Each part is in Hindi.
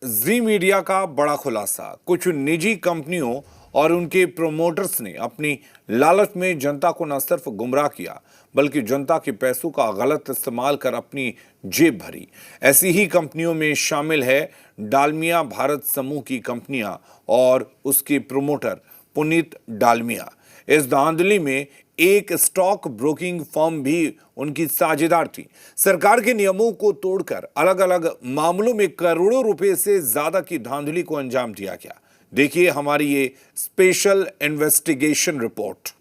जी मीडिया का बड़ा खुलासा। कुछ निजी कंपनियों और उनके प्रोमोटर्स ने अपनी लालच में जनता को न सिर्फ गुमराह किया बल्कि जनता के पैसों का गलत इस्तेमाल कर अपनी जेब भरी। ऐसी ही कंपनियों में शामिल है डालमिया भारत समूह की कंपनियां और उसके प्रोमोटर पुनीत डालमिया। इस धांधली में एक स्टॉक ब्रोकिंग फर्म भी उनकी साझेदार थी। सरकार के नियमों को तोड़कर अलग अलग मामलों में करोड़ों रुपए से ज्यादा की धांधली को अंजाम दिया गया। देखिए हमारी ये स्पेशल इन्वेस्टिगेशन रिपोर्ट।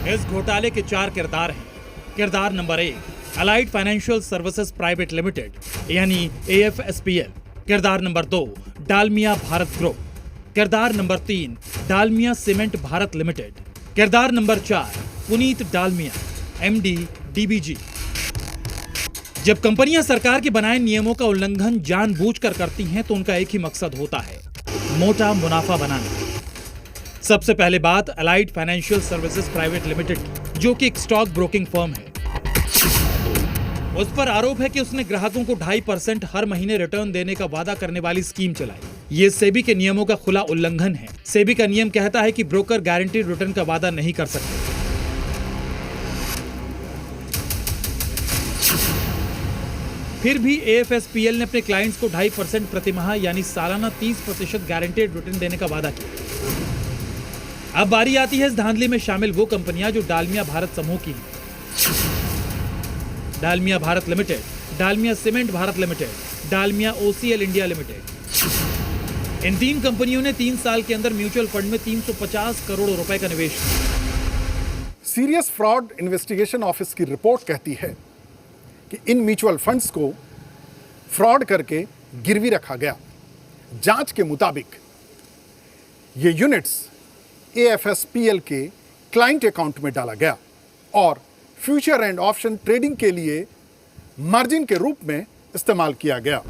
इस घोटाले के 4 किरदार हैं। किरदार number 1, allied financial services private limited यानी AFSPL। किरदार नंबर 2, डालमिया भारत ग्रुप। किरदार number 3, Dalmia cement Bharat limited. किरदार number 4, Puneet Dalmia MD DBG। जब कंपनियां सरकार के बनाए नियमों का उल्लंघन जानबूझकर करती हैं तो उनका एक ही मकसद होता है, मोटा मुनाफा बनाना। सबसे पहले बात allied financial services private limited की, जो कि एक स्टॉक ब्रोकिंग फर्म है। उस पर आरोप है कि उसने ग्राहकों को 2.5% हर महीने रिटर्न देने का वादा करने वाली स्कीम चलाई। ये सेबी के नियमों का खुला उल्लंघन है। सेबी का नियम कहता है कि ब्रोकर गारंटीड रिटर्न का वादा नहीं कर सकते। फिर भी AFSPL ने अपने क्लाइंट्स को 2.5% प्रतिमाह यानी सालाना 30% गारंटीड रिटर्न देने का वादा किया। अब बारी आती है इस धांधली में शामिल वो कंपनियां जो डालमिया भारत समूह की हैं। Dalmia Bharat limited, Dalmia cement Bharat limited, Dalmia OCL India limited. इन 3 कंपनियों ने 3 साल के अंदर म्यूचुअल फंड में 350 करोड़ रुपए का निवेश किया। सीरियस फ्रॉड इन्वेस्टिगेशन ऑफिस की रिपोर्ट कहती है कि इन म्यूचुअल फंड्स को फ्रॉड करके गिरवी रखा गया। जांच के मुताबिक ये यूनिट्स AFSPL के क्लाइंट अकाउंट में डाला गया और फ्यूचर एंड ऑप्शन ट्रेडिंग के लिए मार्जिन के रूप में इस्तेमाल किया गया।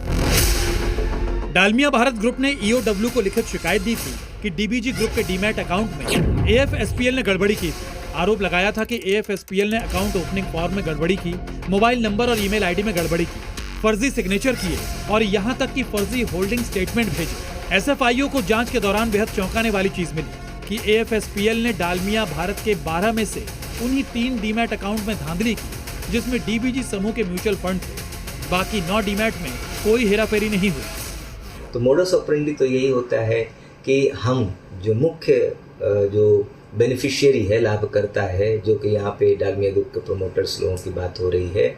डालमिया भारत ग्रुप ने EOW को लिखित शिकायत दी थी कि DBG ग्रुप के डीमैट अकाउंट में AFSPL ने गड़बड़ी की थी। आरोप लगाया था कि AFSPL ने अकाउंट ओपनिंग फॉर्म में गड़बड़ी की, मोबाइल नंबर और ईमेल आईडी में गड़बड़ी की, फर्जी सिग्नेचर किए और यहां तक कि फर्जी होल्डिंग स्टेटमेंट भेजे। SFIO को जांच के दौरान बेहद चौंकाने वाली चीज मिली कि AFSPL ने डालमिया भारत के 12 में से उन्हीं 3 डीमैट अकाउंट में धांधली की जिसमें DBG समूह के म्यूचुअल फंड थे। बाकी 9 डीमैट में कोई हेराफेरी नहीं हुई। तो मोडस ऑपरेंडी तो यही होता है कि हम जो मुख्य जो बेनिफिशियरी है, लाभकर्ता है, जो कि यहाँ पे डालमिया ग्रुप के प्रोमोटर्स लोगों की बात हो रही है,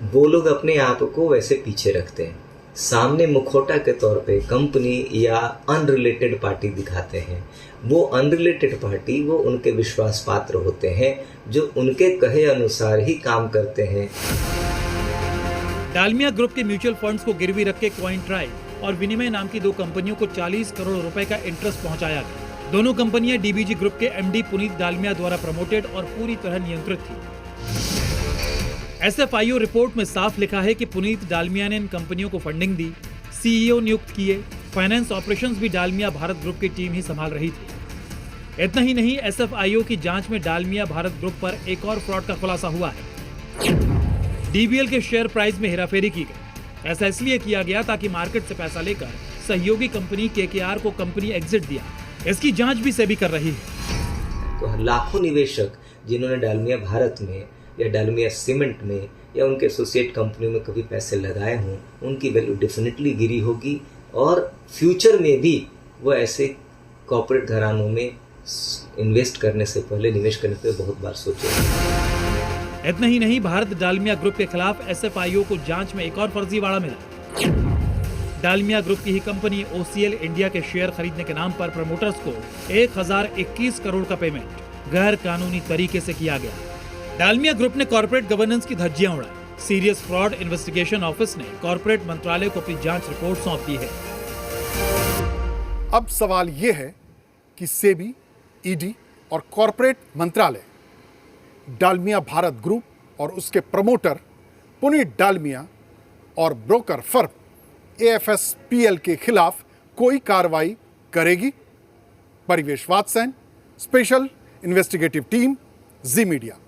वो लोग अपने आप को वैसे पीछे रखते हैं। सामने मुखौटा के तौर पे कंपनी या अनरिलेटेड पार्टी दिखाते हैं। वो अनरिलेटेड पार्टी वो उनके विश्वास पात्र होते हैं जो उनके कहे अनुसार ही काम करते हैं। डालमिया ग्रुप के म्यूचुअल फंड्स को गिरवी रख के क्वाइंट्राइव और विनिमय नाम की 2 कंपनियों को 40 करोड़ रुपए का इंटरेस्ट पहुंचाया गया। दोनों कंपनियां DBG ग्रुप के MD पुनीत डालमिया द्वारा प्रमोटेड और पूरी तरह नियंत्रित थी। SFIO रिपोर्ट में साफ लिखा है कि पुनीत डालमिया ने इन कंपनियों को फंडिंग दी, CEO नियुक्त किए, फाइनेंस ऑपरेशंस भी डालमिया भारत ग्रुप की टीम ही संभाल रही थी। इतना ही नहीं, SFIO की जांच में डालमिया भारत ग्रुप पर एक और फ्रॉड का खुलासा हुआ है। DBL के शेयर प्राइस में हेराफेरी की गई। ऐसा इसलिए किया गया ताकि मार्केट से पैसा लेकर सहयोगी कंपनी KKR को कंपनी एग्जिट दिया। इसकी जांच भी सेबी कर रही है। तो लाखों निवेशक जिन्होंने डालमिया भारत में या डालमिया सीमेंट में या उनके एसोसिएट कंपनियों में कभी पैसे लगाए हों, उनकी वैल्यू डेफिनेटली गिरी होगी और फ्यूचर में भी वो ऐसे कॉर्पोरेट घरानों में इन्वेस्ट करने से पहले, निवेश करने से बहुत बार सोचेंगे। इतना ही नहीं, भारत डालमिया ग्रुप के खिलाफ SFIO को जांच में एक और फर्जीवाड़ा मिला। डालमिया ग्रुप की ही कंपनी OCL इंडिया के शेयर खरीदने के नाम पर प्रमोटर्स को 1021 करोड़ का पेमेंट गैर कानूनी तरीके से किया गया। डालमिया ग्रुप ने कॉर्पोरेट गवर्नेंस की धज्जियां उड़ाई। सीरियस फ्रॉड इन्वेस्टिगेशन ऑफिस ने कॉर्पोरेट मंत्रालय को अपनी जांच रिपोर्ट सौंप दी है। अब सवाल यह है कि सेबी, ED और कॉर्पोरेट मंत्रालय डालमिया भारत ग्रुप और उसके प्रमोटर पुनीत डालमिया और ब्रोकर फर्म AFSPL के खिलाफ कोई कार्रवाई करेगी? परिवेश वात्सैन, स्पेशल इन्वेस्टिगेटिव टीम, जी मीडिया।